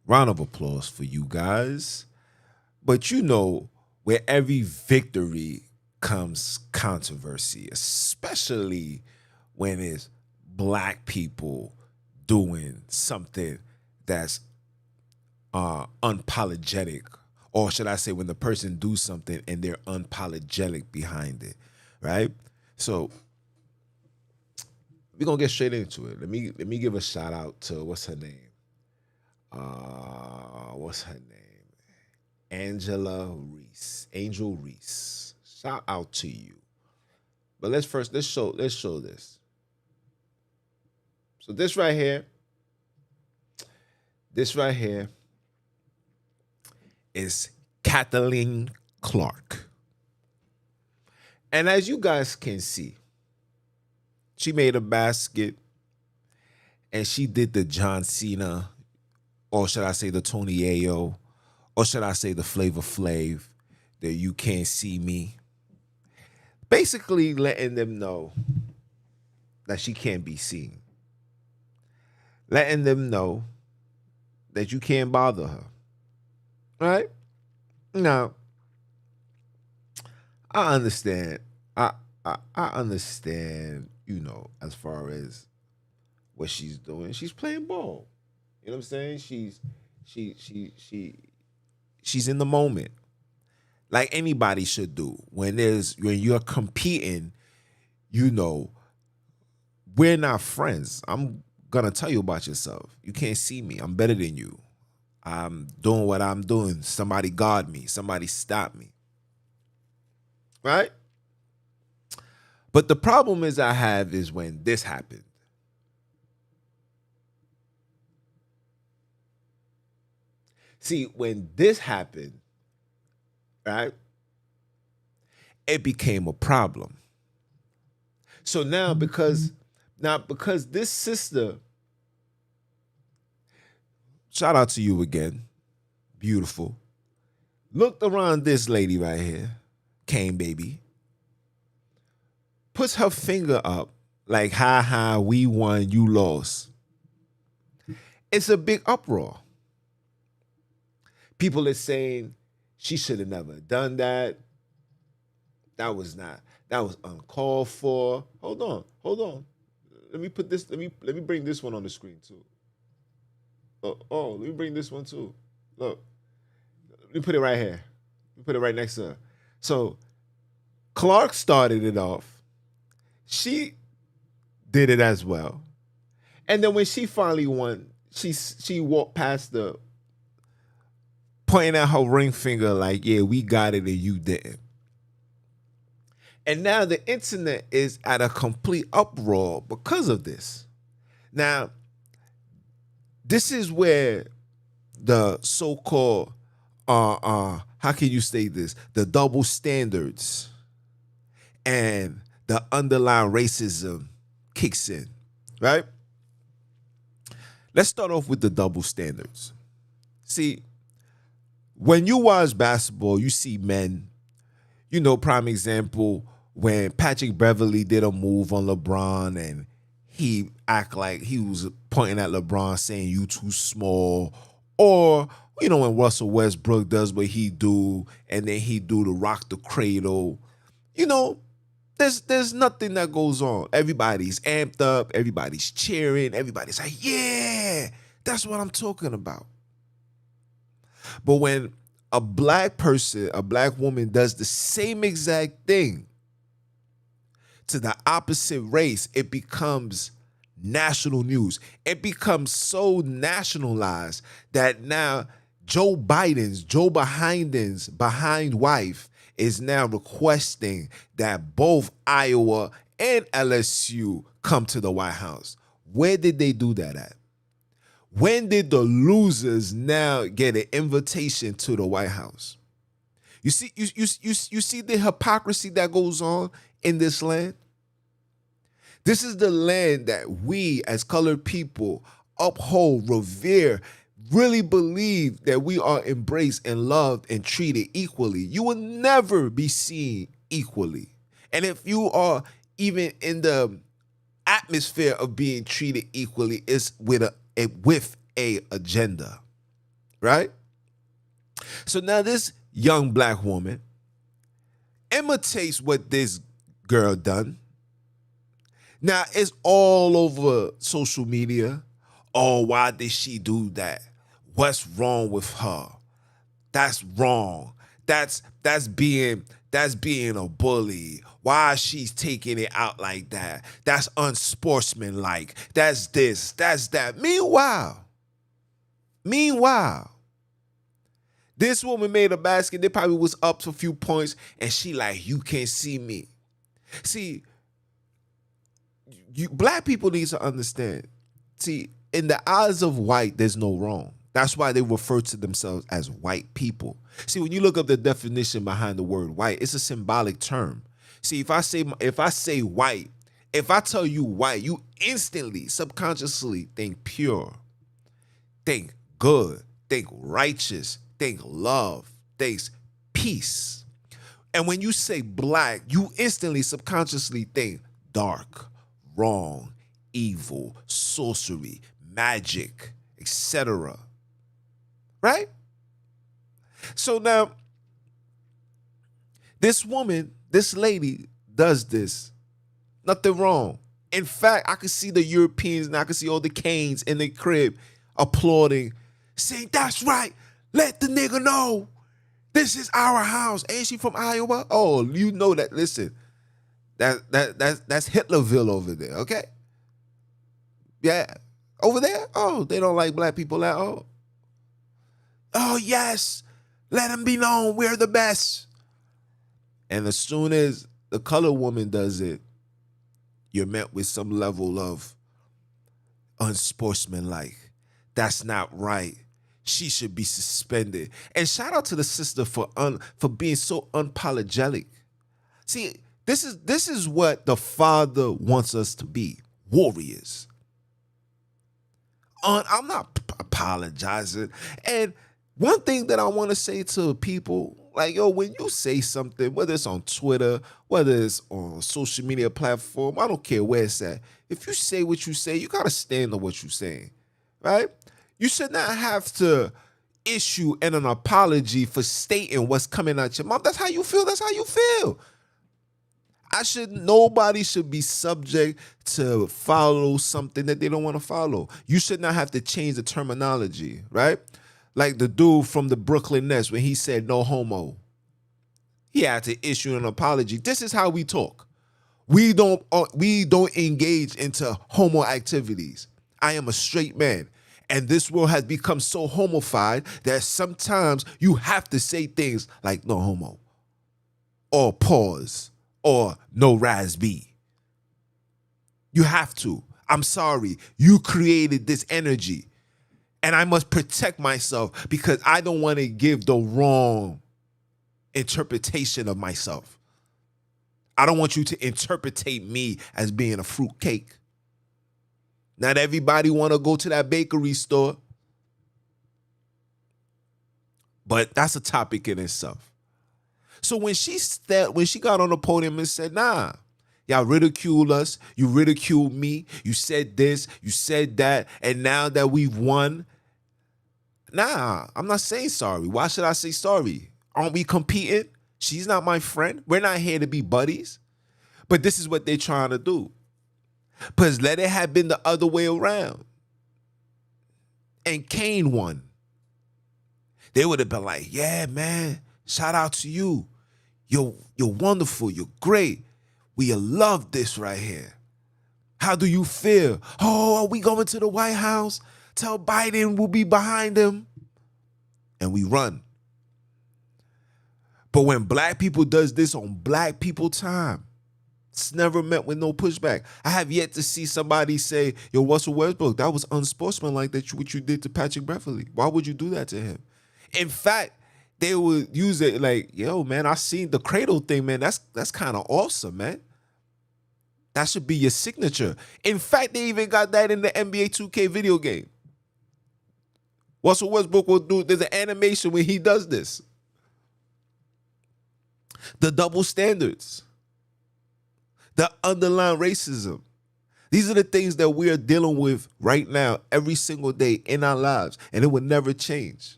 Round of applause for you guys. But you know, where every victory comes controversy, especially when it's black people doing something that's unapologetic, or should I say, when the person do something and they're unapologetic behind it, right? So we're gonna get straight into it. Let me give a shout out to what's her name? What's her name? Angel Reese. Shout out to you. But let's show this. So this right here is Kathleen Clark. And as you guys can see, she made a basket and she did the John Cena, or should I say the Tony Ayo, or should I say the Flavor Flav, that you can't see me. Basically letting them know that she can't be seen. Letting them know that you can't bother her. Right? Now, I understand. I understand, as far as what she's doing. She's playing ball. You know what I'm saying? She's in the moment. Like anybody should do. When you're competing, we're not friends. I'm gonna tell you about yourself. You can't see me. I'm better than you. I'm doing what I'm doing. Somebody guard me. Somebody stop me. Right? But the problem I have is when this happened. See, when this happened, right, it became a problem. So now because this sister, shout out to you again, beautiful, looked around this lady right here, Kane baby, puts her finger up like, ha ha, we won, you lost. It's a big uproar. People are saying she should have never done that. That was uncalled for. Hold on. Let me bring this one on the screen too. Let me bring this one too. Look. Let me put it right here. Let me put it right next to her. So Clark started it off. She did it as well. And then when she finally won, she walked past the, pointing at her ring finger like, yeah, we got it and you didn't. And now the internet is at a complete uproar because of this. Now, this is where the so-called, how can you say this? The double standards and the underlying racism kicks in, right? Let's start off with the double standards. See, when you watch basketball, you see men, prime example, when Patrick Beverly did a move on LeBron and he act like he was pointing at LeBron saying you too small, or, when Russell Westbrook does what he do and then he do the rock the cradle, there's nothing that goes on. Everybody's amped up, everybody's cheering, everybody's like, yeah, that's what I'm talking about. But when a black person, a black woman does the same exact thing to the opposite race, it becomes national news. It becomes so nationalized that now Joe Biden's behind wife is now requesting that both Iowa and LSU come to the White House. Where did they do that at? When did the losers now get an invitation to the White House? You see the hypocrisy that goes on in this land? This is the land that we as colored people uphold, revere, really believe that we are embraced and loved and treated equally. You will never be seen equally. And if you are even in the atmosphere of being treated equally, it's with a agenda. right? So now this young black woman imitates what this girl done. Now it's all over social media. Oh, why did she do that? What's wrong with her? That's wrong. That's being a bully. Why she's taking it out like that? That's unsportsmanlike. That's this, that's that. Meanwhile, this woman made a basket. They probably was up to a few points, and she like, you can't see me. See, black people need to understand. See, in the eyes of white, there's no wrong. That's why they refer to themselves as white people. See, when you look up the definition behind the word white, it's a symbolic term. See, if I say white, if I tell you white, you instantly, subconsciously think pure, think good, think righteous, think love, think peace. And when you say black, you instantly, subconsciously think dark, wrong, evil, sorcery, magic, etc. Right? So now, this woman, this lady does this. Nothing wrong. In fact, I could see the Europeans and I could see all the Canes in the crib applauding, saying, that's right, let the nigga know this is our house. Ain't she from Iowa? Oh, you know that. Listen, that's Hitlerville over there, okay? Yeah. Over there? Oh, they don't like black people at all. Oh, yes, let them be known we're the best. And as soon as the colored woman does it, you're met with some level of unsportsmanlike. That's not right. She should be suspended. And shout out to the sister for being so unapologetic. See, this is what the Father wants us to be, warriors. I'm not apologizing. And one thing that I want to say to people, like, yo, when you say something, whether it's on Twitter, whether it's on social media platform, I don't care where it's at. If you say what you say, you got to stand on what you're saying, right? You should not have to issue an apology for stating what's coming out your mouth. That's how you feel. That's how you feel. Nobody should be subject to follow something that they don't want to follow. You should not have to change the terminology, right? Like the dude from the Brooklyn Nets when he said no homo. He had to issue an apology. This is how we talk. We don't engage into homo activities. I am a straight man. And this world has become so homofied that sometimes you have to say things like no homo or pause or no rasby. You have to. I'm sorry. You created this energy. And I must protect myself because I don't want to give the wrong interpretation of myself. I don't want you to interpretate me as being a fruitcake. Not everybody want to go to that bakery store. But that's a topic in itself. So when she got on the podium and said, nah, y'all ridicule us, you ridiculed me, you said this, you said that, and now that we've won, nah, I'm not saying sorry. Why should I say sorry? Aren't we competing? She's not my friend. We're not here to be buddies. But this is what they're trying to do. Because let it have been the other way around. And Kane won. They would have been like, yeah, man, shout out to you. You're wonderful. You're great. We love this right here. How do you feel? Oh, are we going to the White House? Tell Biden we'll be behind him. And we run. But when black people does this on black people time, it's never met with no pushback. I have yet to see somebody say, yo, Russell Westbrook, that was unsportsmanlike what you did to Patrick Beverley. Why would you do that to him? In fact, they would use it like, yo, man, I seen the cradle thing, man. That's kind of awesome, man. That should be your signature. In fact, they even got that in the NBA 2K video game. Russell Westbrook will do, there's an animation when he does this. The double standards. The underlying racism. These are the things that we are dealing with right now, every single day in our lives, and it will never change.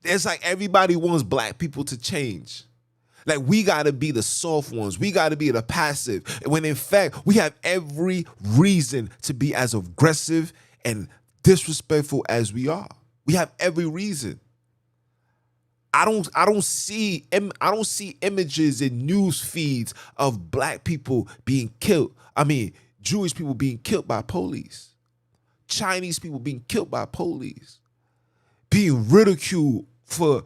It's like everybody wants black people to change. Like we got to be the soft ones. We got to be the passive. When in fact, we have every reason to be as aggressive and disrespectful as we are. We have every reason. I don't see images in news feeds of black people being killed. I mean, Jewish people being killed by police. Chinese people being killed by police. Being ridiculed for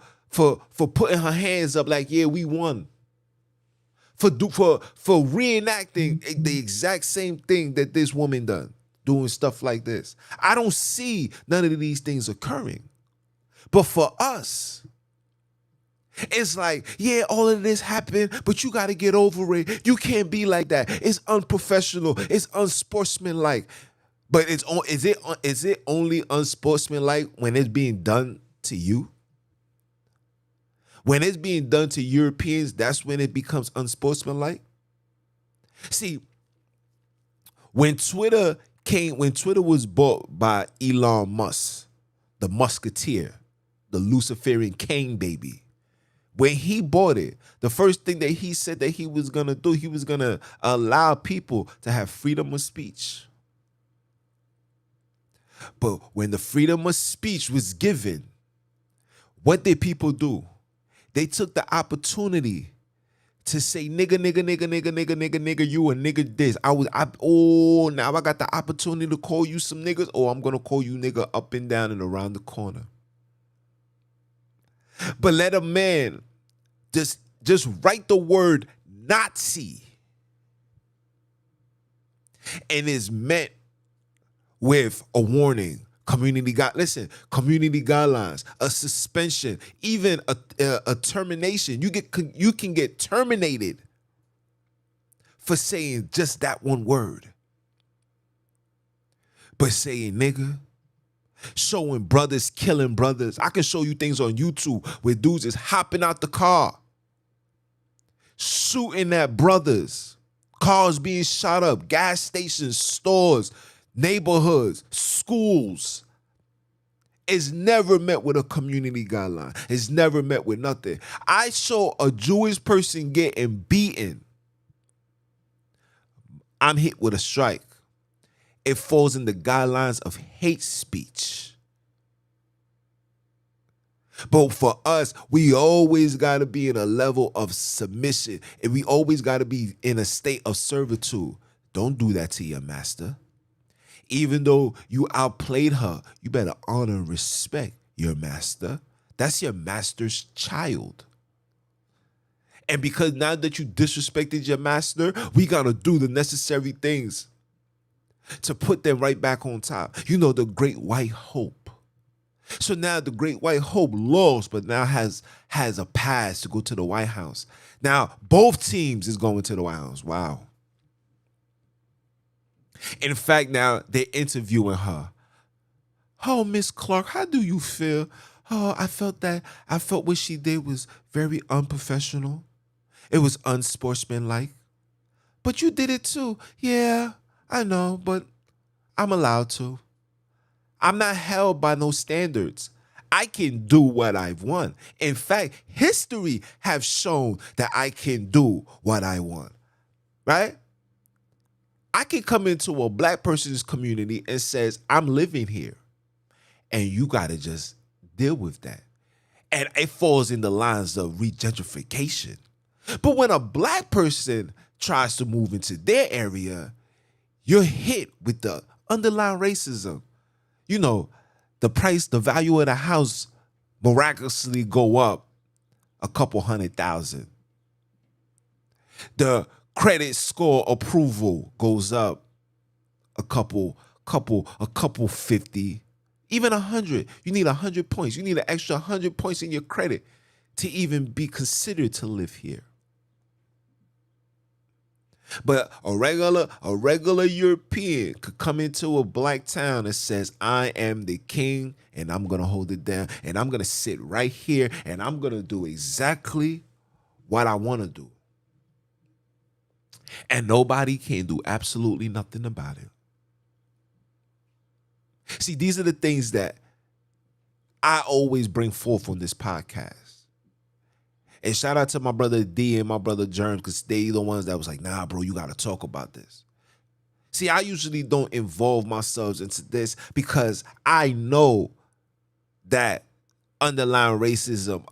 putting her hands up like, yeah, we won. For reenacting the exact same thing that this woman done, doing stuff like this. I don't see none of these things occurring. But for us, it's like, yeah, all of this happened, but you got to get over it. You can't be like that. It's unprofessional. It's unsportsmanlike. But is it only unsportsmanlike when it's being done to you? When it's being done to Europeans, that's when it becomes unsportsmanlike. See, when Twitter was bought by Elon Musk, the Musketeer, the Luciferian Cain baby, when he bought it, the first thing that he said that he was going to do, he was going to allow people to have freedom of speech. But when the freedom of speech was given, what did people do? They took the opportunity to say nigga, you a nigga this. Now I got the opportunity to call you some niggas, or I'm gonna call you nigga up and down and around the corner. But let a man just write the word Nazi, and is met with a warning, community guidelines, a suspension, even a termination. You can get terminated for saying just that one word. But saying nigga, showing brothers killing brothers. I can show you things on YouTube where dudes is hopping out the car, shooting at brothers, cars being shot up, gas stations, stores, neighborhoods, schools. It's never met with a community guideline. It's never met with nothing. I saw a Jewish person getting beaten. I'm hit with a strike. It falls in the guidelines of hate speech. But for us, we always got to be in a level of submission, and we always got to be in a state of servitude. Don't do that to your master. Even though you outplayed her, you better honor and respect your master. That's your master's child. And because now that you disrespected your master, we got to do the necessary things to put them right back on top. You know, the great white hope. So now the great white hope lost, but now has a pass to go to the White House. Now, both teams is going to the White House. Wow. In fact, now they're interviewing her. Oh, Miss Clark, how do you feel? Oh, I felt what she did was very unprofessional. It was unsportsmanlike. But you did it too. Yeah, I know, but I'm allowed to. I'm not held by no standards. I can do what I've won. In fact, history have shown that I can do what I want. Right? I can come into a black person's community and says, I'm living here. And you got to just deal with that. And it falls in the lines of regentrification. But when a black person tries to move into their area, you're hit with the underlying racism. You know, the value of the house miraculously go up a couple $100,000. The credit score approval goes up a couple 50, even 100. You need 100 points. You need an extra 100 points in your credit to even be considered to live here. But a regular European could come into a black town and says, I am the king and I'm going to hold it down and I'm going to sit right here and I'm going to do exactly what I want to do. And nobody can do absolutely nothing about it. See, these are the things that I always bring forth on this podcast. And shout out to my brother D and my brother Germ, because they the ones that was like, nah, bro, you got to talk about this. See, I usually don't involve myself into this because I know that underlying racism,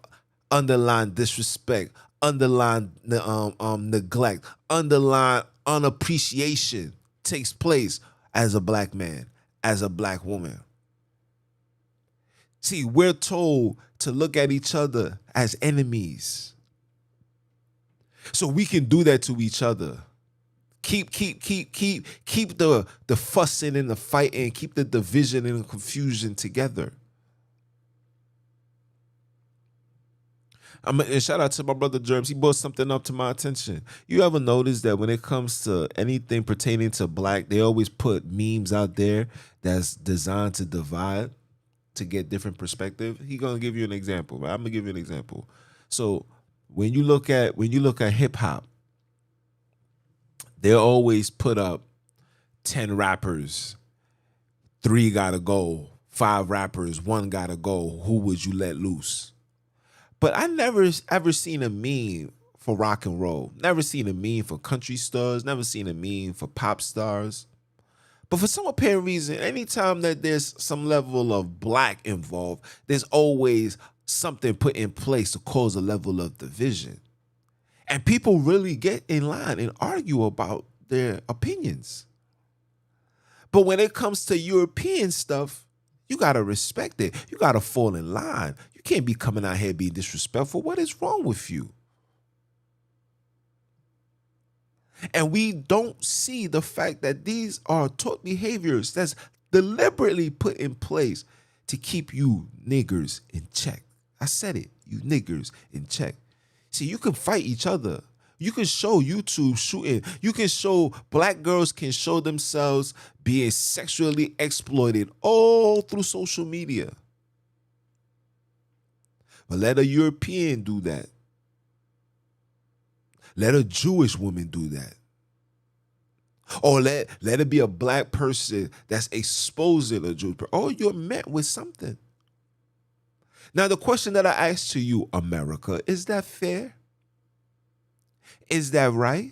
underlying disrespect, underlying neglect, underlying unappreciation takes place as a black man, as a black woman. See, we're told to look at each other as enemies. So we can do that to each other. Keep the fussing and the fighting, keep the division and the confusion together. And shout out to my brother Germs. He brought something up to my attention. You ever notice that when it comes to anything pertaining to black, they always put memes out there that's designed to divide, to get different perspective? He gonna give you an example. Right? I'm gonna give you an example. So when you look at hip hop, they always put up 10 rappers, 3 gotta go, 5 rappers, 1 gotta go. Who would you let loose? But I never ever seen a meme for rock and roll. Never seen a meme for country stars. Never seen a meme for pop stars. But for some apparent reason, anytime that there's some level of black involved, there's always something put in place to cause a level of division. And people really get in line and argue about their opinions. But when it comes to European stuff, you got to respect it. You got to fall in line. You can't be coming out here being disrespectful. What is wrong with you? And we don't see the fact that these are taught behaviors that's deliberately put in place to keep you niggers in check. I said it, you niggers in check. See, you can fight each other. You can show YouTube shooting. You can show black girls can show themselves being sexually exploited all through social media. But let a European do that. Let a Jewish woman do that. Or let it be a black person that's exposing a Jewish person. Oh, you're met with something. Now, the question that I ask to you, America, is that fair? Is that right?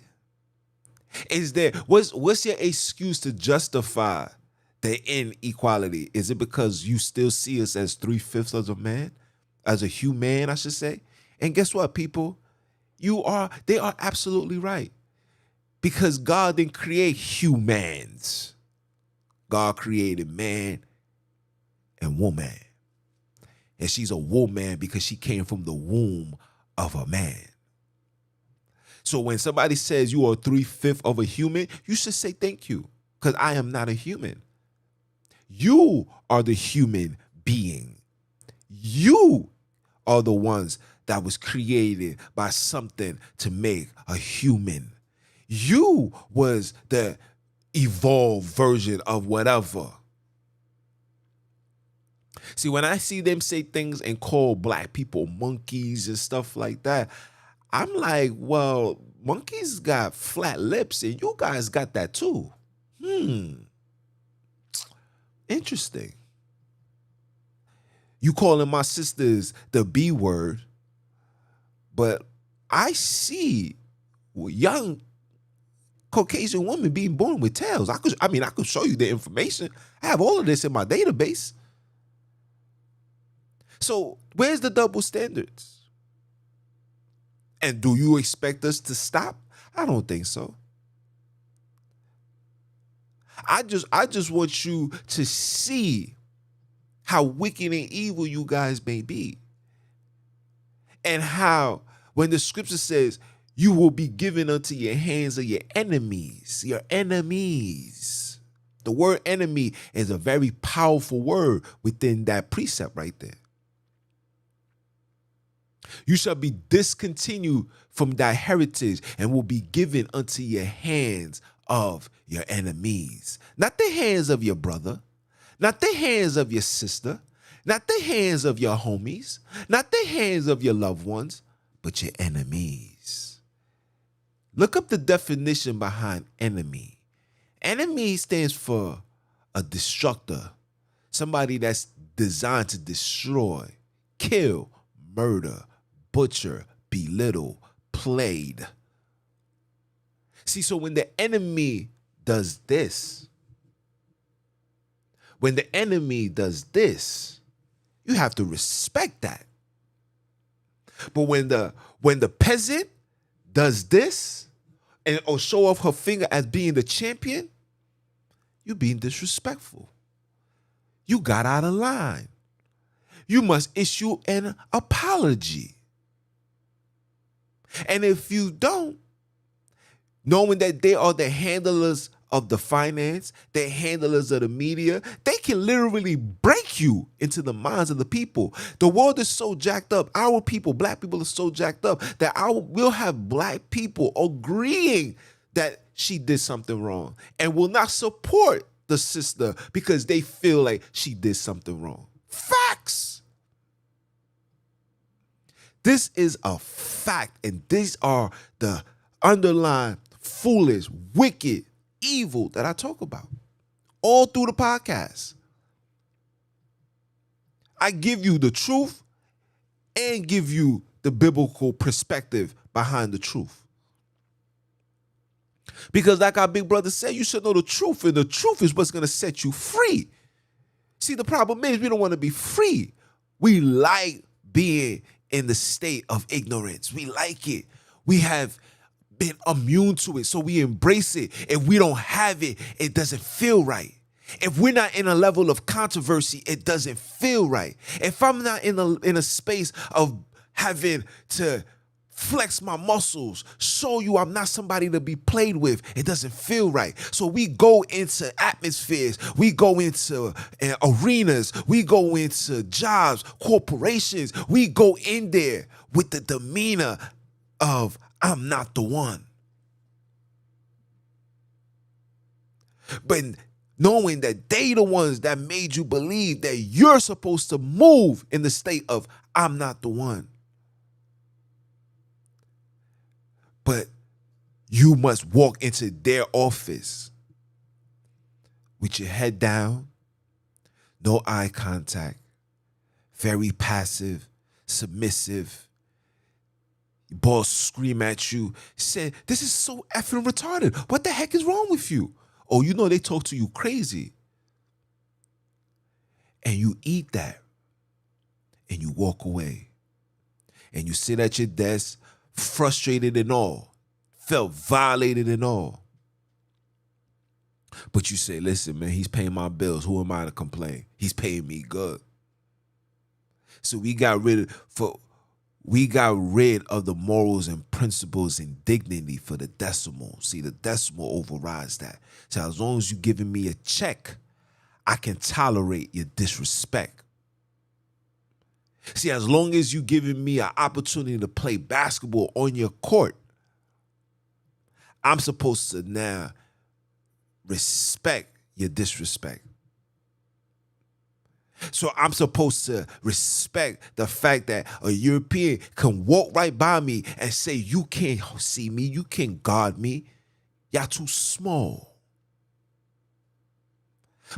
Is there what's your excuse to justify the inequality? Is it because you still see us as 3/5 of a man? As a human, I should say. And guess what, people? They are absolutely right. Because God didn't create humans. God created man and woman. And she's a woman because she came from the womb of a man. So when somebody says you are 3/5 of a human, you should say thank you, because I am not a human. You are the human being. You are the ones that was created by something to make a human. You was the evolved version of whatever. See, when I see them say things and call black people monkeys and stuff like that, I'm like, well, monkeys got flat lips and you guys got that too. Interesting. You calling my sisters the B word, but I see young Caucasian women being born with tails. I could show you the information. I have all of this in my database. So where's the double standards? And do you expect us to stop? I don't think so. I just want you to see how wicked and evil you guys may be. And how when the scripture says you will be given unto your hands of your enemies. Your enemies. The word enemy is a very powerful word within that precept right there. You shall be discontinued from thy heritage and will be given unto your hands of your enemies. Not the hands of your brother, not the hands of your sister, not the hands of your homies, not the hands of your loved ones, but your enemies. Look up the definition behind enemy. Enemy stands for a destructor, somebody that's designed to destroy, kill, murder, butcher, belittle, played. See, so when the enemy does this, you have to respect that. But when the peasant does this or show off her finger as being the champion, you're being disrespectful. You got out of line. You must issue an apology. And if you don't, knowing that they are the handlers of the finance, they're handlers of the media, they can literally break you into the minds of the people. The world is so jacked up. Our people, black people, are so jacked up that we'll have black people agreeing that she did something wrong and will not support the sister because they feel like she did something wrong. Facts. This is a fact, and these are the underlying foolish, wicked, evil that I talk about all through the podcast. I give you the truth and give you the biblical perspective behind the truth. Because like our big brother said, you should know the truth, and the truth is what's going to set you free. See, the problem is we don't want to be free. We like being in the state of ignorance. We like it. We have been immune to it, so we embrace it. If we don't have it, it doesn't feel right. If we're not in a level of controversy, it doesn't feel right. If I'm not in a space of having to flex my muscles, show you I'm not somebody to be played with, it doesn't feel right. So we go into atmospheres, we go into arenas, we go into jobs, corporations, we go in there with the demeanor of I'm not the one. But knowing that they the ones that made you believe that you're supposed to move in the state of I'm not the one. But you must walk into their office with your head down, no eye contact, very passive, submissive. Your boss scream at you, say, this is so effing retarded. What the heck is wrong with you? Oh, you know they talk to you crazy. And you eat that. And you walk away. And you sit at your desk, frustrated and all, felt violated and all. But you say, listen, man, he's paying my bills. Who am I to complain? He's paying me good. So we got rid of the morals and principles and dignity for the decimal. See, the decimal overrides that. So as long as you're giving me a check, I can tolerate your disrespect. See, as long as you're giving me an opportunity to play basketball on your court, I'm supposed to now respect your disrespect. So I'm supposed to respect the fact that a European can walk right by me and say, you can't see me, you can't guard me. Y'all too small.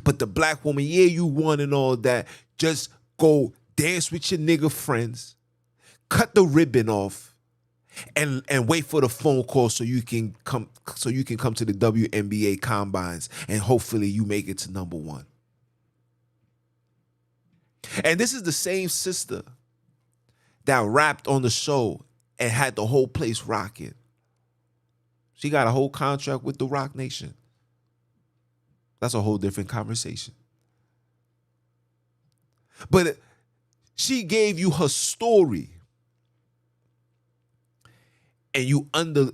But the black woman, yeah, you won and all that. Just go dance with your nigga friends, cut the ribbon off, and wait for the phone call so you can come to the WNBA combines and hopefully you make it to number one. And this is the same sister that rapped on the show and had the whole place rocking. She got a whole contract with the Rock Nation. That's a whole different conversation. But she gave you her story, and you undertone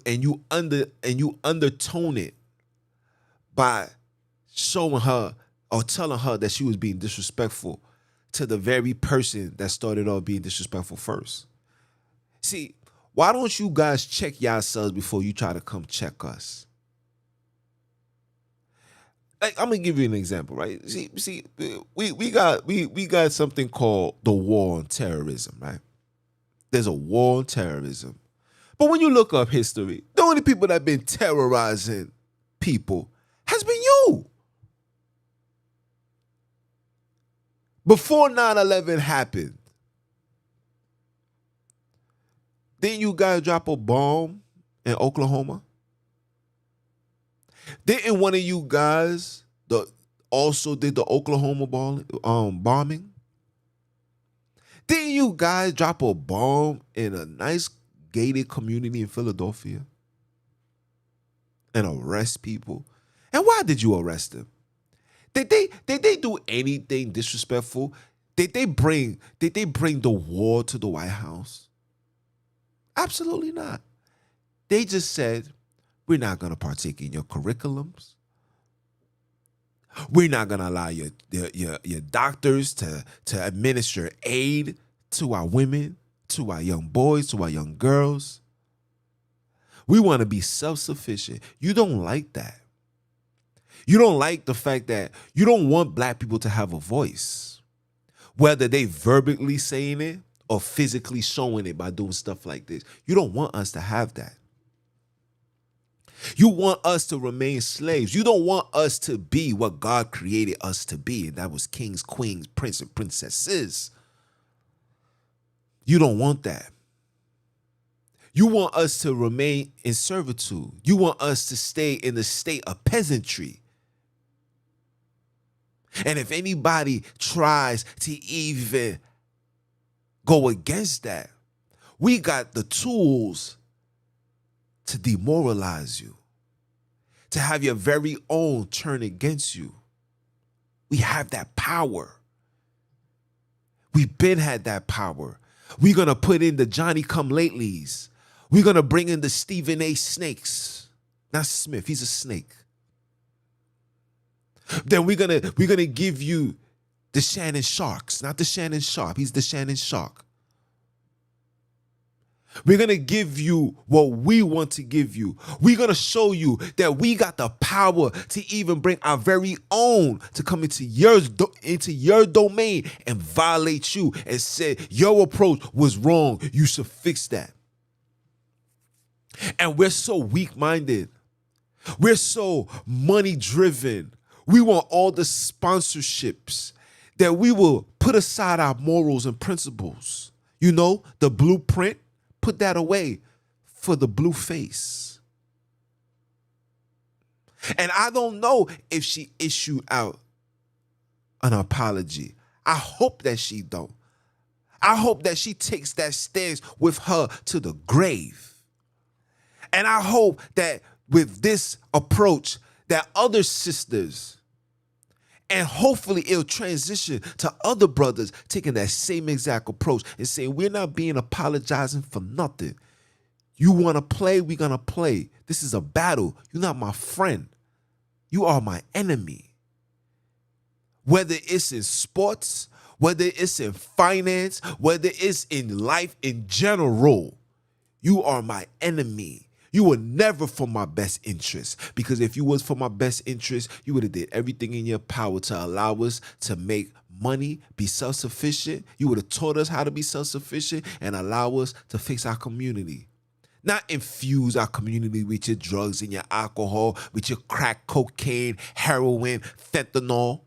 it by showing her or telling her that she was being disrespectful to the very person that started off being disrespectful first. See, why don't you guys check yourselves before you try to come check us? Like, I'm gonna give you an example, right? See, we got something called the war on terrorism, right? There's a war on terrorism. But when you look up history, the only people that have been terrorizing people has been you. Before 9/11 happened, didn't you guys drop a bomb in Oklahoma? Didn't one of you guys also did the Oklahoma bombing? Didn't you guys drop a bomb in a nice gated community in Philadelphia and arrest people? And why did you arrest them? Did they do anything disrespectful? Did they bring the war to the White House? Absolutely not. They just said, we're not going to partake in your curriculums. We're not going to allow your doctors to administer aid to our women, to our young boys, to our young girls. We want to be self-sufficient. You don't like that. You don't like the fact that you don't want black people to have a voice, whether they verbally saying it or physically showing it by doing stuff like this. You don't want us to have that. You want us to remain slaves. You don't want us to be what God created us to be, and that was kings, queens, princes, and princesses. You don't want that. You want us to remain in servitude. You want us to stay in the state of peasantry. And if anybody tries to even go against that, we got the tools to demoralize you, to have your very own turn against you. We have that power. We've been had that power. We're going to put in the Johnny Come Latelys. We're going to bring in the Stephen A. Snakes. Not Smith, he's a snake. Then we're gonna give you the Shannon Sharks, not the Shannon Sharp. He's the Shannon Shark. We're going to give you what we want to give you. We're going to show you that we got the power to even bring our very own to come into your domain and violate you and say your approach was wrong. You should fix that. And we're so weak-minded. We're so money-driven. We want all the sponsorships that we will put aside our morals and principles. You know, the blueprint, put that away for the blue face. And I don't know if she issued out an apology. I hope that she don't. I hope that she takes that stance with her to the grave. And I hope that with this approach that other sisters, and hopefully it'll transition to other brothers taking that same exact approach and saying, we're not being apologizing for nothing. You want to play, we're going to play. This is a battle. You're not my friend. You are my enemy. Whether it's in sports, whether it's in finance, whether it's in life in general, you are my enemy. You were never for my best interest, because if you was for my best interest, you would have did everything in your power to allow us to make money, be self-sufficient. You would have taught us how to be self-sufficient and allow us to fix our community. Not infuse our community with your drugs and your alcohol, with your crack, cocaine, heroin, fentanyl.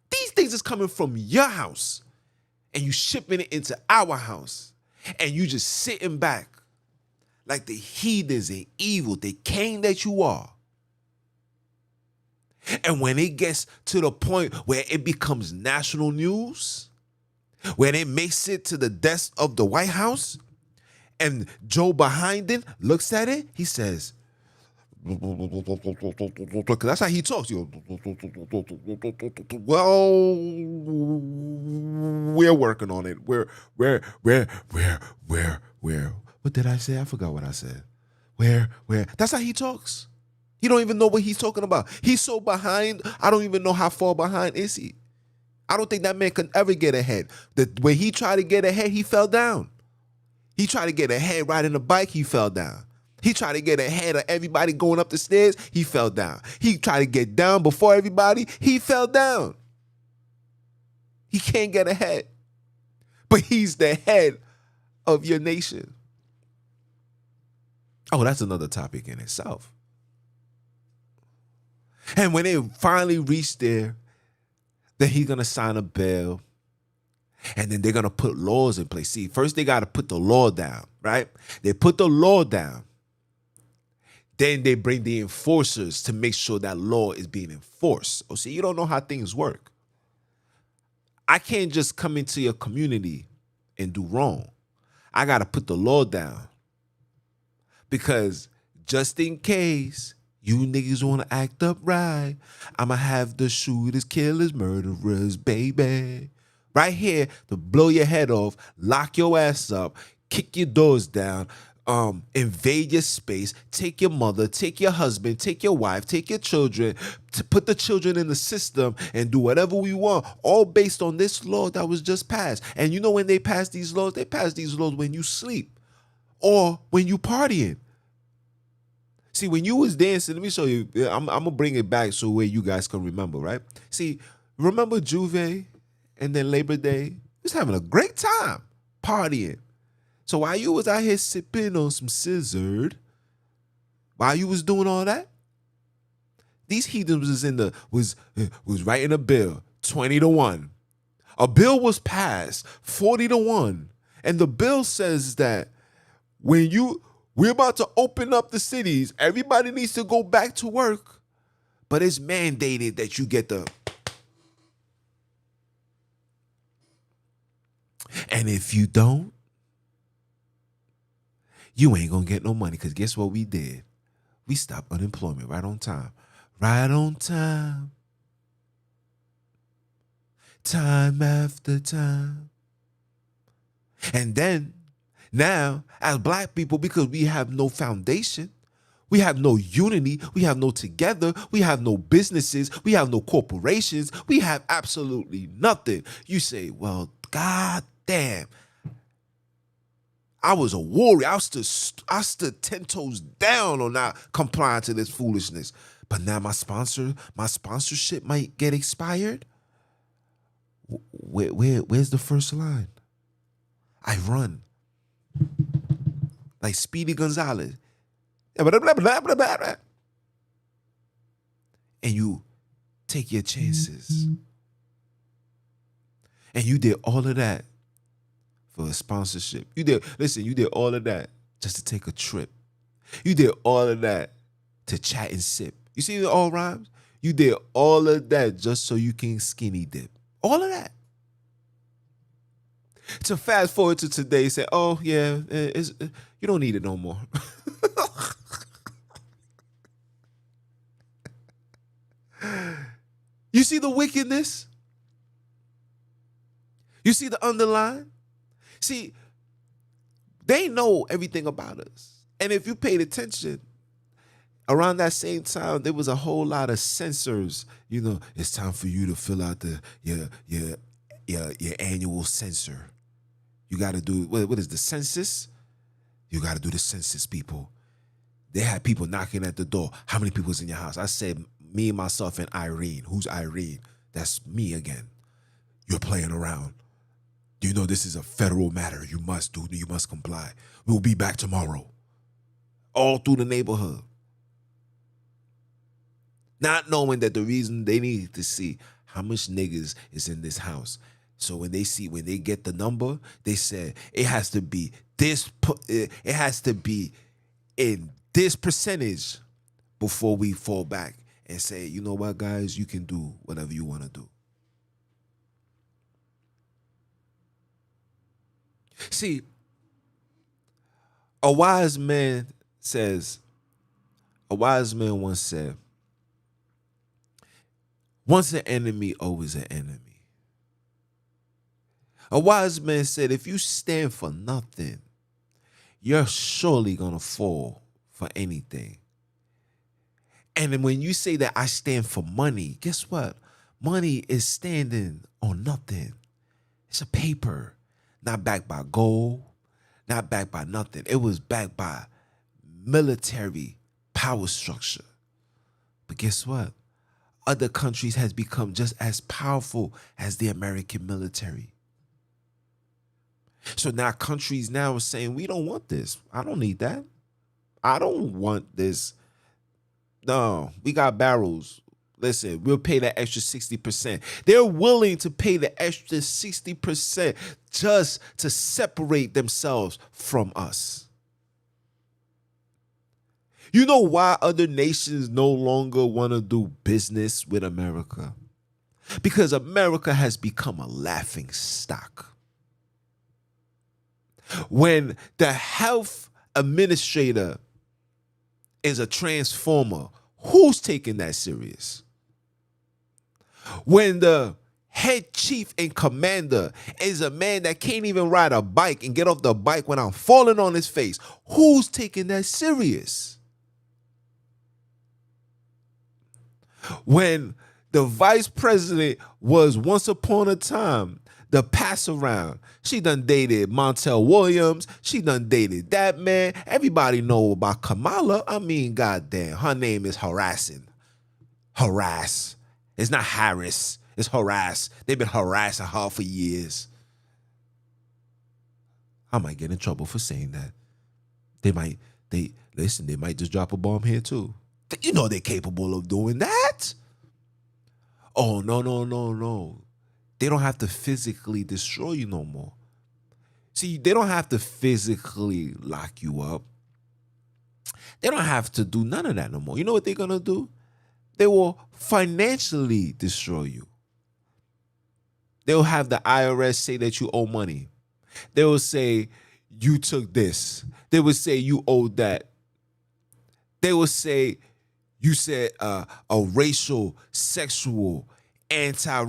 These things is coming from your house and you shipping it into our house and you just sitting back like the heathens and evil, the Cain that you are. And when it gets to the point where it becomes national news, when it makes it to the desk of the White House, and Joe Biden looks at it, he says, because that's how he talks. Well, we're working on it. We're. What did I say? I forgot what I said. Where? That's how he talks. He don't even know what he's talking about. He's so behind. I don't even know how far behind is he. I don't think that man can ever get ahead. When he tried to get ahead, he fell down. He tried to get ahead riding a bike, he fell down. He tried to get ahead of everybody going up the stairs, he fell down. He tried to get down before everybody, he fell down. He can't get ahead. But he's the head of your nation. Oh, that's another topic in itself. And when they finally reach there, then he's going to sign a bill And then they're going to put laws in place. See, first they got to put the law down, right? They put the law down. Then they bring the enforcers to make sure that law is being enforced. Oh, see, you don't know how things work. I can't just come into your community and do wrong. I got to put the law down. Because just in case you niggas want to act up right, I'ma have the shooters, killers, murderers, baby. Right here to blow your head off, lock your ass up, kick your doors down, invade your space, take your mother, take your husband, take your wife, take your children, to put the children in the system and do whatever we want, all based on this law that was just passed. And you know when they pass these laws when you sleep or when you partying. See, when you was dancing, let me show you. I'm gonna bring it back so where you guys can remember, right? See, remember Juve and then Labor Day? We was having a great time partying. So while you was out here sipping on some scissored, while you was doing all that, these heathens was writing a bill 20-1. A bill was passed 40-1, and the bill says that we're about to open up the cities. Everybody needs to go back to work. But it's mandated that you get the... And if you don't, you ain't going to get no money. Because guess what we did? We stopped unemployment right on time. Right on time. Time after time. And then... now, as black people, because we have no foundation, we have no unity, we have no together, we have no businesses, we have no corporations, we have absolutely nothing. You say, well, God damn, I was a warrior. I stood 10 toes down on not complying to this foolishness. But now my sponsorship might get expired. Where's the first line? I run. Like Speedy Gonzalez. And you take your chances. And you did all of that for a sponsorship. You did all of that just to take a trip. You did all of that to chat and sip. You see it all rhymes? You did all of that just so you can skinny dip. All of that. To fast forward to today, say, oh, yeah, you don't need it no more. You see the wickedness? You see the underline? See, they know everything about us. And if you paid attention, around that same time, there was a whole lot of censors. You know, it's time for you to fill out your annual censor. You got to do, what is the census? You got to do the census, people. They had people knocking at the door. How many people's in your house? I said, me, myself, and Irene. Who's Irene? That's me again. You're playing around. You know this is a federal matter. You must comply. We'll be back tomorrow. All through the neighborhood. Not knowing that the reason they need to see how much niggas is in this house. So when they get the number, they said it has to be in this percentage before we fall back and say, you know what, guys, you can do whatever you want to do. See, a wise man once said, once an enemy, always an enemy. A wise man said, if you stand for nothing, you're surely going to fall for anything. And then when you say that I stand for money, guess what? Money is standing on nothing. It's a paper, not backed by gold, not backed by nothing. It was backed by military power structure. But guess what? Other countries has become just as powerful as the American military. So now countries now are saying, we don't want this. I don't need that. I don't want this. No, we got barrels. Listen, we'll pay that extra 60%. They're willing to pay the extra 60% just to separate themselves from us. You know why other nations no longer want to do business with America? Because America has become a laughing stock. When the health administrator is a transformer, who's taking that serious? When the head chief and commander is a man that can't even ride a bike and get off the bike when I'm falling on his face, who's taking that serious? When the vice president was once upon a time the pass around, she done dated Montel Williams, she done dated that man. Everybody know about Kamala. I mean, goddamn, her name is harassing. Harass. It's not Harris, it's harass. They've been harassing her for years. I might get in trouble for saying that. They might just drop a bomb here too. You know they're capable of doing that. Oh, no. They don't have to physically destroy you no more. See, they don't have to physically lock you up. They don't have to do none of that no more. You know what they're going to do? They will financially destroy you. They'll have the IRS say that you owe money. They will say you took this. They will say you owed that. They will say you said a racial, sexual, anti-Semitic.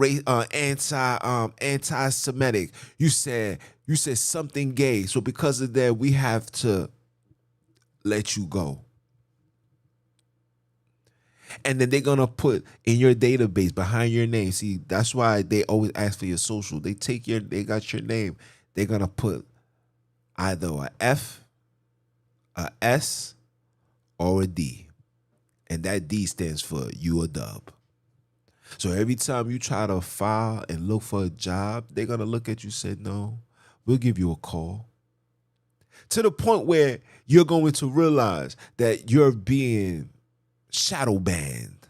You said something gay. So because of that, we have to let you go. And then they're gonna put in your database behind your name. See, that's why they always ask for your social. They got your name. They're gonna put either a F, a S, or a D. And that D stands for you a dub. So every time you try to file and look for a job, they're going to look at you and say, no, we'll give you a call. To the point where you're going to realize that you're being shadow banned.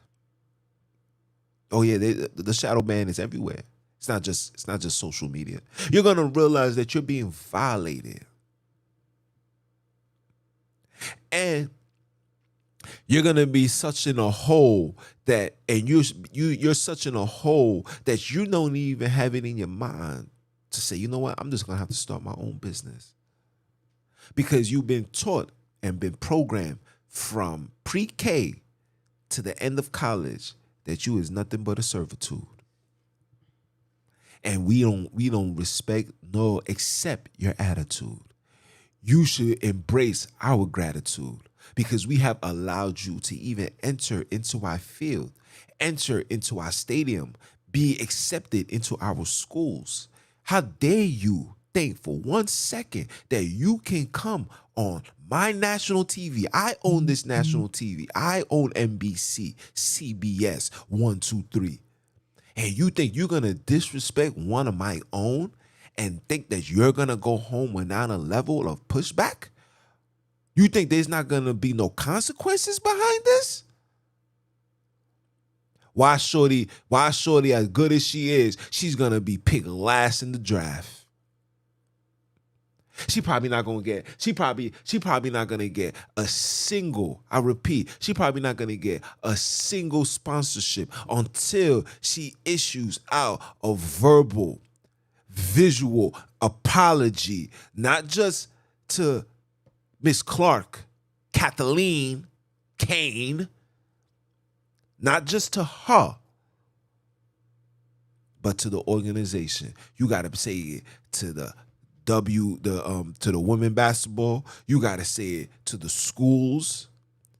Oh yeah, the shadow ban is everywhere. It's not just social media. You're going to realize that you're being violated. And you're gonna be such in a hole that, and you're such in a hole that you don't even have it in your mind to say, you know what, I'm just gonna have to start my own business. Because you've been taught and been programmed from pre-K to the end of college that you is nothing but a servitude. And we don't respect nor accept your attitude. You should embrace our gratitude. Because we have allowed you to even enter into our field, enter into our stadium, be accepted into our schools. How dare you think for 1 second that you can come on my national TV? I own this national TV. I own NBC, CBS, 1, 2, 3. And you think you're going to disrespect one of my own and think that you're going to go home without a level of pushback? You think there's not going to be no consequences behind this? Why shorty, as good as she is, she's going to be picked last in the draft. She probably not going to get a single, I repeat, she probably not going to get a single sponsorship until she issues out a verbal, visual apology, not just to Miss Clark, Kathleen, Kane, not just to her, but to the organization. You gotta say it to the to the women basketball. You gotta say it to the schools,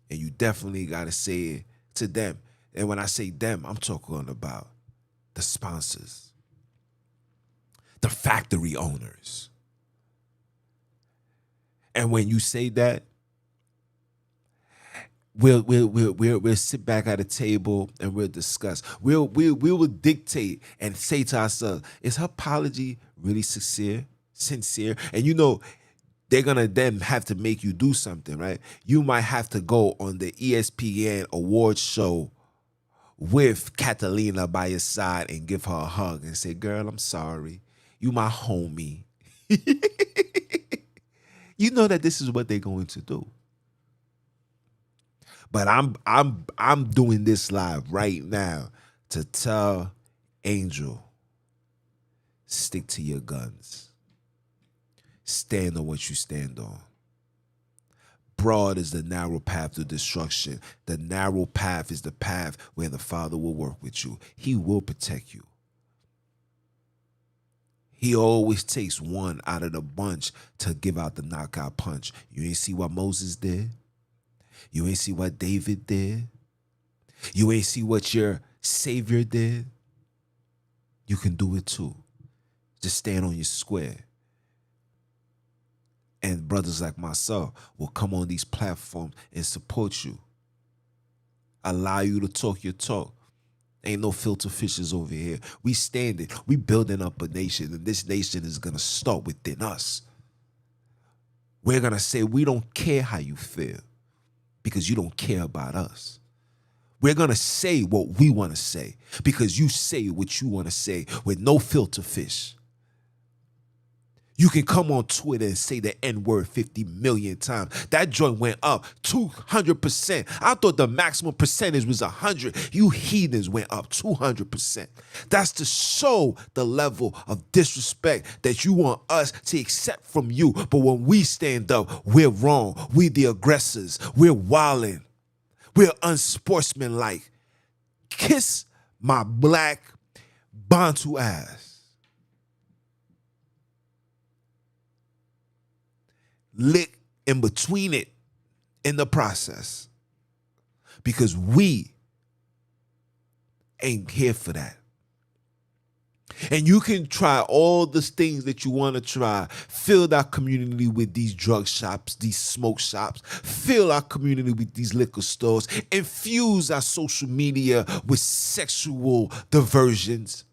and you definitely gotta say it to them. And when I say them, I'm talking about the sponsors, the factory owners. And when you say that, we'll sit back at a table and we'll discuss. We will dictate and say to ourselves, is her apology really sincere? And you know, they're gonna then have to make you do something, right? You might have to go on the ESPN awards show with Catalina by your side and give her a hug and say, girl, I'm sorry. You my homie. You know that this is what they're going to do. But I'm doing this live right now to tell Angel, stick to your guns. Stand on what you stand on. Broad is the narrow path to destruction. The narrow path is the path where the Father will work with you. He will protect you. He always takes one out of the bunch to give out the knockout punch. You ain't see what Moses did? You ain't see what David did? You ain't see what your Savior did? You can do it too. Just stand on your square. And brothers like myself will come on these platforms and support you. Allow you to talk your talk. Ain't no filter fishes over here. We standing. We building up a nation, and this nation is going to start within us. We're going to say we don't care how you feel because you don't care about us. We're going to say what we want to say because you say what you want to say with no filter fish. You can come on Twitter and say the N-word 50 million times. That joint went up 200%. I thought the maximum percentage was 100. You heathens went up 200%. That's to show the level of disrespect that you want us to accept from you. But when we stand up, we're wrong. We're the aggressors. We're wilding. We're unsportsmanlike. Kiss my black Bantu ass. Lick in between it in the process. Because we ain't here for that. And you can try all the things that you want to try. Fill our community with these drug shops, these smoke shops. Fill our community with these liquor stores. Infuse our social media with sexual diversions.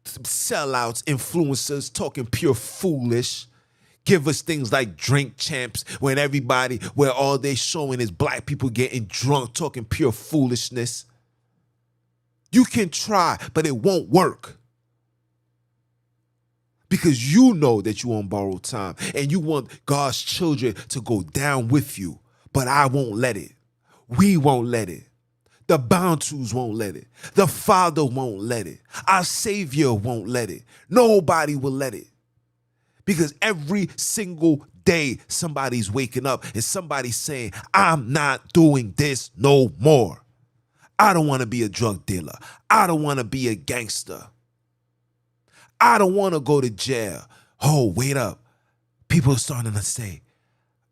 Sellouts, influencers talking pure foolish. Give us things like Drink Champs where all they showing is black people getting drunk, talking pure foolishness. You can try, but it won't work. Because you know that you on borrowed time and you want God's children to go down with you. But I won't let it. We won't let it. The Bantus won't let it. The Father won't let it. Our Savior won't let it. Nobody will let it. Because every single day somebody's waking up and somebody's saying, I'm not doing this no more. I don't want to be a drug dealer. I don't want to be a gangster. I don't want to go to jail. Oh, wait up. People are starting to say,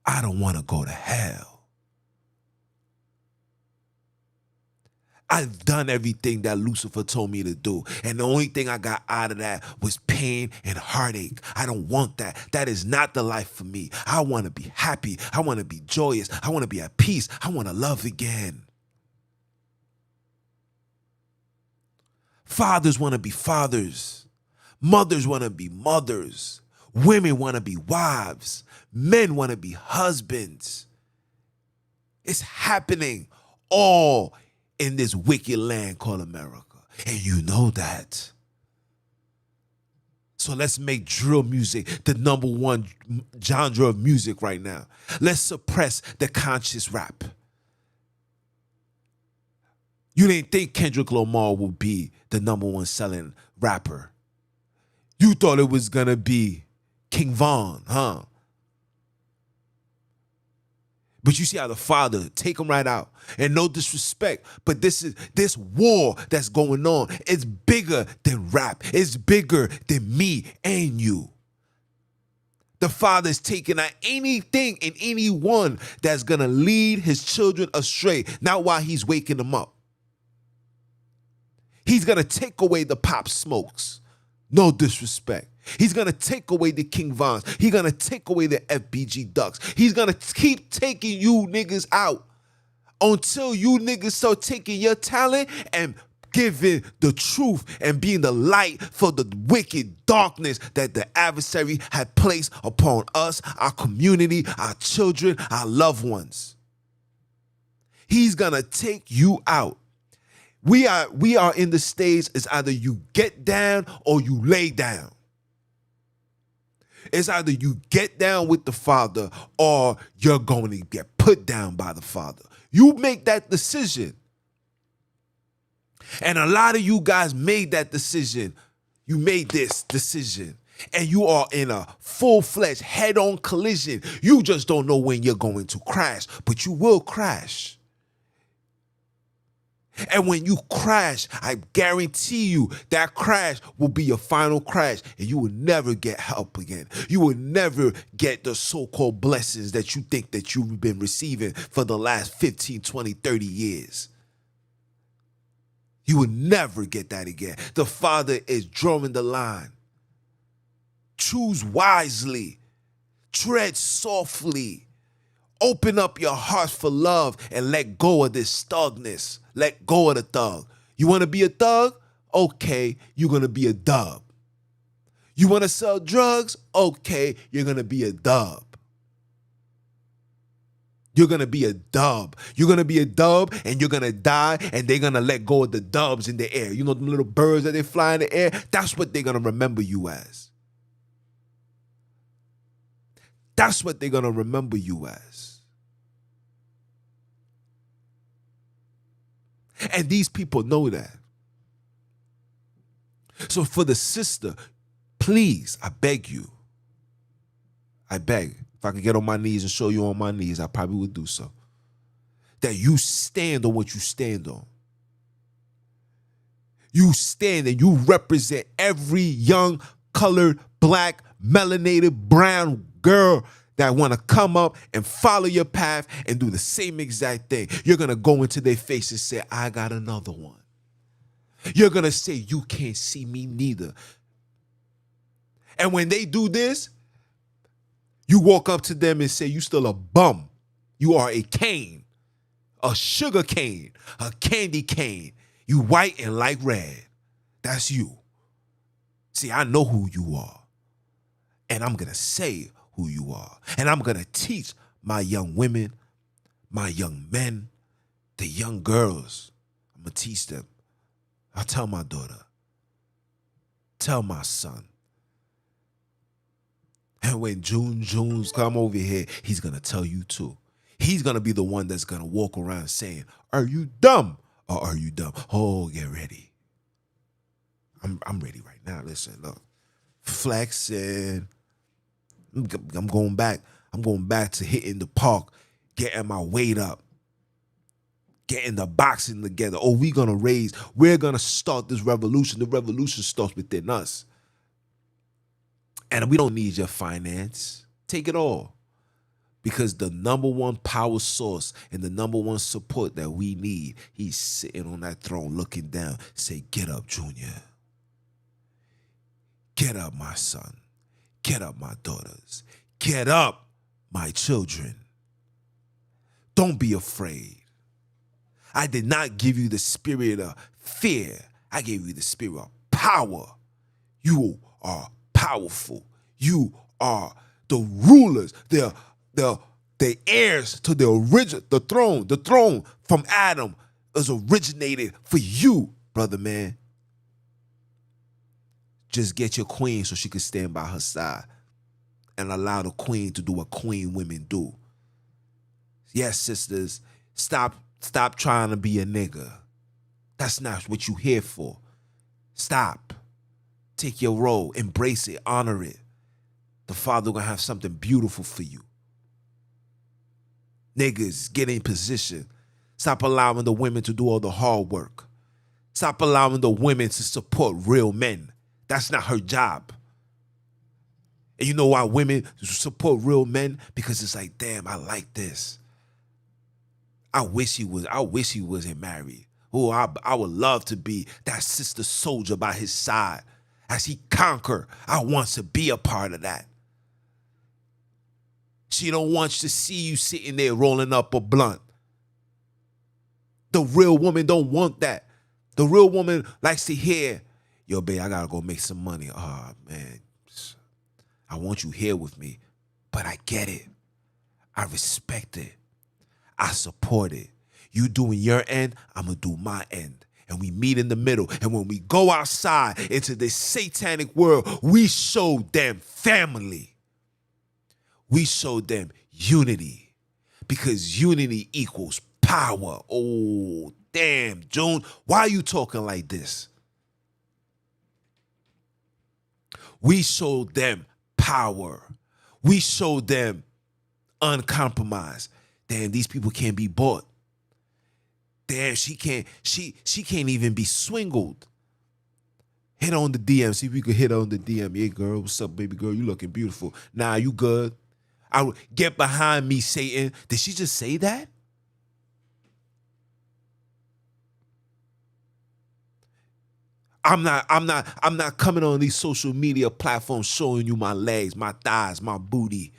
I don't want to go to hell. I've done everything that Lucifer told me to do. And the only thing I got out of that was pain and heartache. I don't want that. That is not the life for me. I want to be happy. I want to be joyous. I want to be at peace. I want to love again. Fathers want to be fathers. Mothers want to be mothers. Women want to be wives. Men want to be husbands. It's happening all in this wicked land called America. And you know that. So let's make drill music the number one genre of music right now. Let's suppress the conscious rap. You didn't think Kendrick Lamar would be the number one selling rapper. You thought it was going to be King Von, huh? But you see how the Father take him right out. And no disrespect, but this war that's going on is bigger than rap. It's bigger than me and you. The Father is taking out anything and anyone that's going to lead his children astray, not while he's waking them up. He's going to take away the Pop Smokes. No disrespect. He's going to take away the King Vons. He's going to take away the FBG Ducks. He's going to keep taking you niggas out until you niggas start taking your talent and giving the truth and being the light for the wicked darkness that the adversary had placed upon us, our community, our children, our loved ones. He's going to take you out. We are in the stage, it's either you get down or you lay down. It's either you get down with the Father or you're going to get put down by the Father. You make that decision. And a lot of you guys made that decision. You made this decision. And you are in a full-fledged head-on collision. You just don't know when you're going to crash, but you will crash. And when you crash, I guarantee you that crash will be your final crash, and you will never get help again. You will never get the so-called blessings that you think that you've been receiving for the last 15, 20, 30 years. You will never get that again. The Father is drawing the line. Choose wisely. Tread softly. Open up your heart for love and let go of this thugness. Let go of the thug. You want to be a thug? Okay, you're going to be a dub. You want to sell drugs? Okay, you're going to be a dub. You're going to be a dub. You're going to be a dub and you're going to die, and they're going to let go of the dubs in the air. You know them little birds that they fly in the air? That's what they're going to remember you as. That's what they're going to remember you as. And these people know that. So for the sister, please, I beg you. I beg. If I could get on my knees and show you on my knees, I probably would do so. That you stand on what you stand on. You stand and you represent every young, colored, black, melanated, brown girl that want to come up and follow your path and do the same exact thing. You're going to go into their face and say, I got another one. You're going to say, you can't see me neither. And when they do this, you walk up to them and say, you still a bum. You are a cane, a sugar cane, a candy cane. You white and like red. That's you. See, I know who you are. And I'm going to say who you are. And I'm going to teach my young women, my young men, the young girls. I'm going to teach them. I'll tell my daughter. Tell my son. And when June's come over here, he's going to tell you too. He's going to be the one that's going to walk around saying, are you dumb or are you dumb? Oh, get ready. I'm ready right now. Listen, look. Flexing. I'm going back. I'm going back to hitting the park, getting my weight up, getting the boxing together. Oh, we're going to start this revolution. The revolution starts within us. And we don't need your finance. Take it all. Because the number one power source and the number one support that we need, he's sitting on that throne looking down. Say, get up, Junior. Get up, my son. Get up, my daughters. Get up, my children. Don't be afraid. I did not give you the spirit of fear. I gave you the spirit of power. You are powerful. You are the rulers, the heirs to the throne. The throne from Adam is originated for you, brother man. Just get your queen so she can stand by her side and allow the queen to do what queen women do. Yes, sisters, stop trying to be a nigga. That's not what you here for. Stop. Take your role, embrace it, honor it. The Father gonna have something beautiful for you. Niggas, get in position. Stop allowing the women to do all the hard work. Stop allowing the women to support real men. That's not her job. And you know why women support real men? Because it's like, damn, I like this. I wish he wasn't married. Oh, I would love to be that sister soldier by his side. As he conquer, I want to be a part of that. She don't want to see you sitting there rolling up a blunt. The real woman don't want that. The real woman likes to hear, yo, babe, I gotta go make some money. Oh, man, I want you here with me, but I get it. I respect it. I support it. You doing your end, I'm going to do my end. And we meet in the middle. And when we go outside into this satanic world, we show them family. We show them unity. Because unity equals power. Oh, damn, June. Why are you talking like this? We show them power. We show them uncompromised. Damn, these people can't be bought. Damn, she can't even be swingled. Hit on the DM. See if we could hit on the DM. Yeah, girl, what's up, baby girl? You looking beautiful. Nah, you good. I would get behind me, Satan. Did she just say that? I'm not coming on these social media platforms showing you my legs, my thighs, my booty,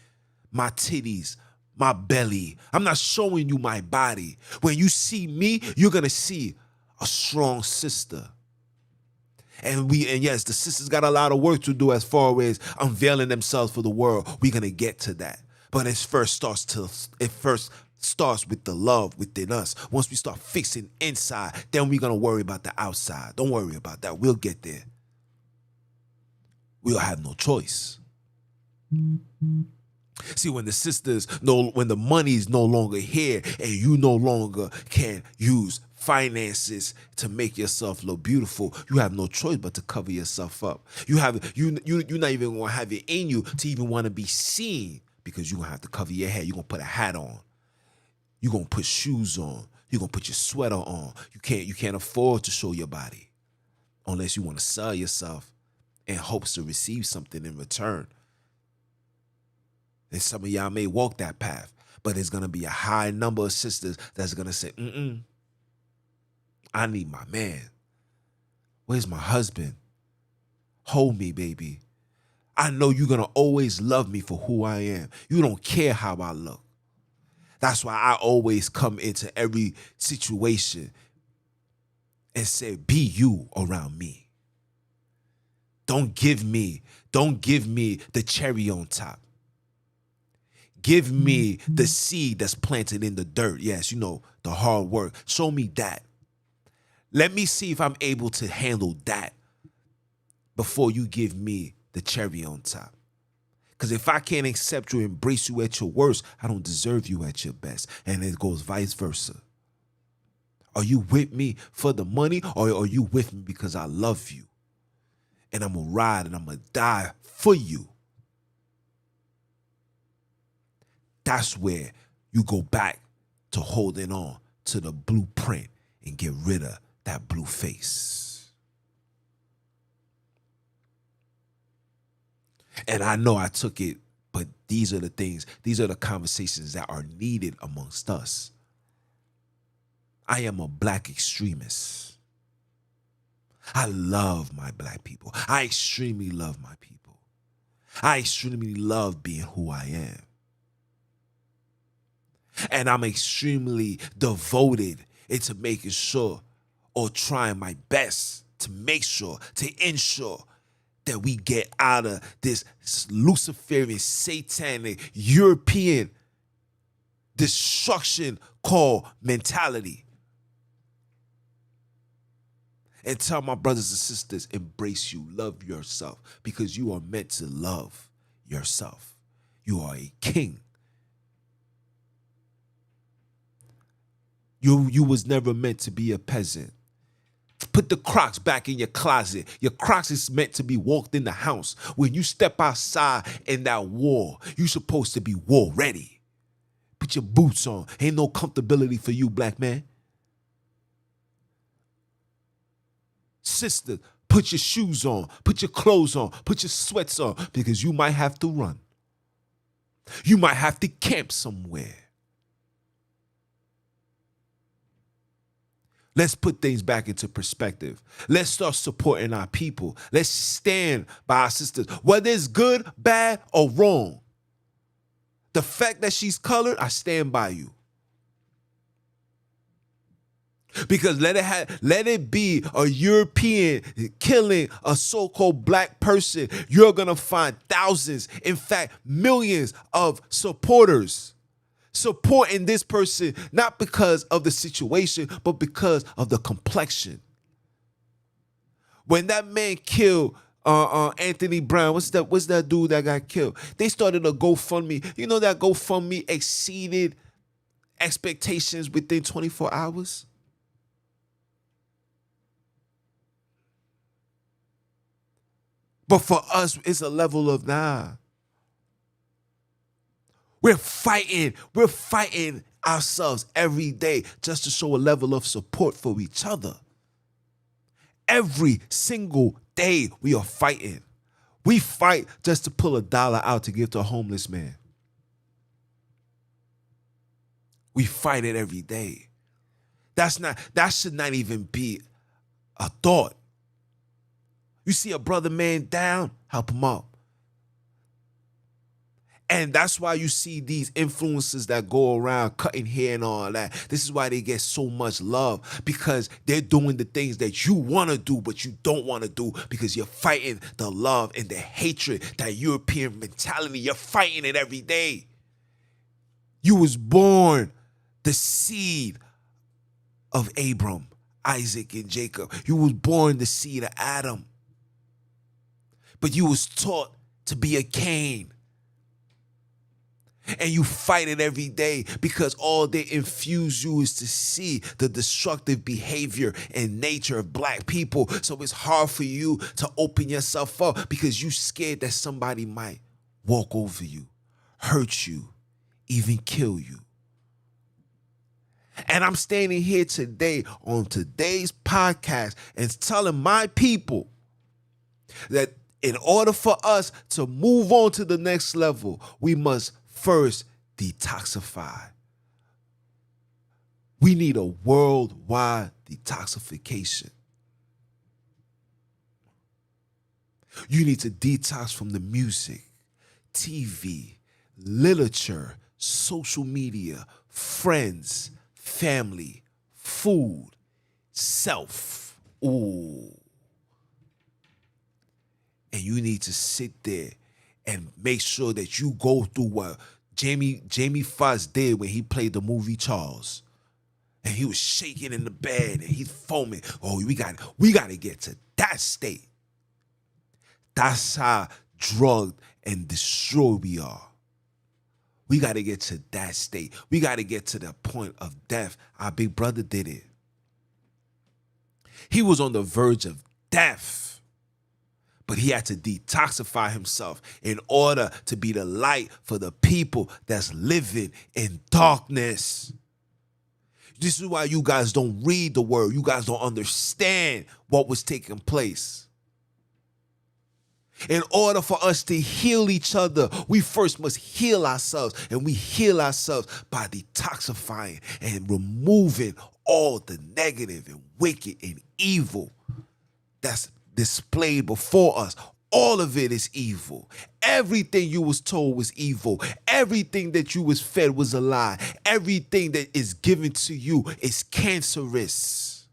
my titties, my belly. I'm not showing you my body. When you see me, you're gonna see a strong sister. And yes, the sisters got a lot of work to do as far as unveiling themselves for the world. We're gonna get to that. But it first starts with the love within us. Once we start fixing inside, then we're gonna worry about the outside. Don't worry about that. We'll get there. We'll have no choice. See, when the money's no longer here and you no longer can use finances to make yourself look beautiful, you have no choice but to cover yourself up. You're not even gonna have it in you to even want to be seen, because you're gonna have to cover your head. You're gonna put a hat on. You're gonna put shoes on. You're gonna put your sweater on. You can't afford to show your body unless you want to sell yourself in hopes to receive something in return. And some of y'all may walk that path, but there's gonna be a high number of sisters that's gonna say, I need my man. Where's my husband? Hold me, baby. I know you're gonna always love me for who I am. You don't care how I look. That's why I always come into every situation and say, be you around me. Don't give me the cherry on top. Give me the seed that's planted in the dirt. Yes, the hard work. Show me that. Let me see if I'm able to handle that before you give me the cherry on top. Because if I can't accept you, embrace you at your worst, I don't deserve you at your best. And it goes vice versa. Are you with me for the money, or are you with me because I love you? And I'm going to ride and I'm going to die for you. That's where you go back to holding on to the blueprint and get rid of that blue face. And I know I took it, but these are the conversations that are needed amongst us. I am a black extremist. I love my black people. I extremely love my people. I extremely love being who I am. And I'm extremely devoted into making sure, or trying my best to make sure, to ensure that we get out of this Luciferian, satanic, European destruction called mentality. And tell my brothers and sisters, embrace you, love yourself, because you are meant to love yourself. You are a king. You was never meant to be a peasant. Put the Crocs back in your closet. Your Crocs is meant to be walked in the house. When you step outside in that war, you're supposed to be war ready. Put your boots on. Ain't no comfortability for you, black man. Sister, put your shoes on. Put your clothes on. Put your sweats on, because you might have to run. You might have to camp somewhere. Let's put things back into perspective. Let's start supporting our people. Let's stand by our sisters, whether it's good, bad, or wrong. The fact that she's colored, I stand by you. Because let it be a European killing a so-called black person, you're going to find thousands, in fact, millions of supporters supporting this person, not because of the situation, but because of the complexion. When that man killed Anthony Brown, what's that dude that got killed? They started a GoFundMe. You know that GoFundMe exceeded expectations within 24 hours? But for us, it's a level of We're fighting ourselves every day just to show a level of support for each other. Every single day we are fighting. We fight just to pull $1 out to give to a homeless man. We fight it every day. That should not even be a thought. You see a brother man down, help him up. And that's why you see these influencers that go around cutting hair and all that. This is why they get so much love, because they're doing the things that you want to do, but you don't want to do because you're fighting the love and the hatred, that European mentality. You're fighting it every day. You was born the seed of Abram, Isaac, and Jacob. You was born the seed of Adam. But you was taught to be a Cain. And you fight it every day because all they infuse you is to see the destructive behavior and nature of black people. So it's hard for you to open yourself up because you scared that somebody might walk over you, hurt you, even kill you. And I'm standing here today on today's podcast and telling my people that in order for us to move on to the next level, we must first detoxify. We need a worldwide detoxification. You need to detox from the music, TV, literature, social media, friends, family, food, self. Ooh. And you need to sit there and make sure that you go through what Jamie Foxx did when he played the movie Charles. And he was shaking in the bed and he's foaming. Oh, we got to get to that state. That's how drugged and destroyed we are. We got to get to that state. We got to get to the point of death. Our big brother did it. He was on the verge of death, but he had to detoxify himself in order to be the light for the people that's living in darkness. This is why you guys don't read the word. You guys don't understand what was taking place. In order for us to heal each other, we first must heal ourselves. And we heal ourselves by detoxifying and removing all the negative and wicked and evil that's displayed before us. All of it is evil. Everything you was told was evil. Everything that you was fed was a lie. Everything that is given to you is cancerous.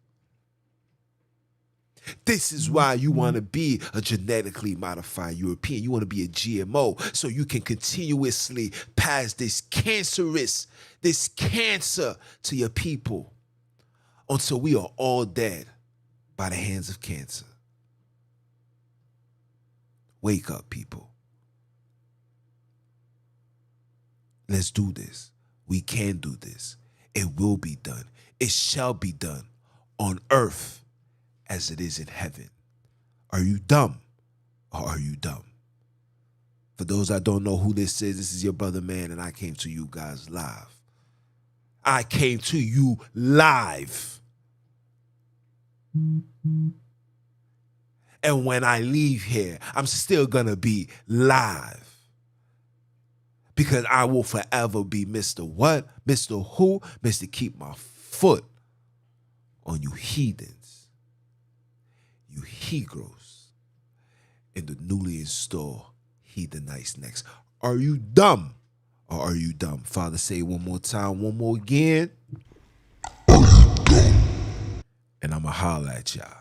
This is why you want to be a genetically modified European. You want to be a GMO so you can continuously pass this cancer to your people until we are all dead by the hands of cancer. Wake up, people. Let's do this. We can do this. It will be done. It shall be done on earth as it is in heaven. Are you dumb or are you dumb? For those that don't know who this is your brother man, and I came to you guys live. I came to you live. And when I leave here, I'm still gonna be live. Because I will forever be Mr. What? Mr. Who? Mr. Keep my foot on you heathens. You he-grows in the newly installed Heathenites next. Are you dumb or are you dumb? Father, say it one more time, one more again. And I'ma holler at y'all.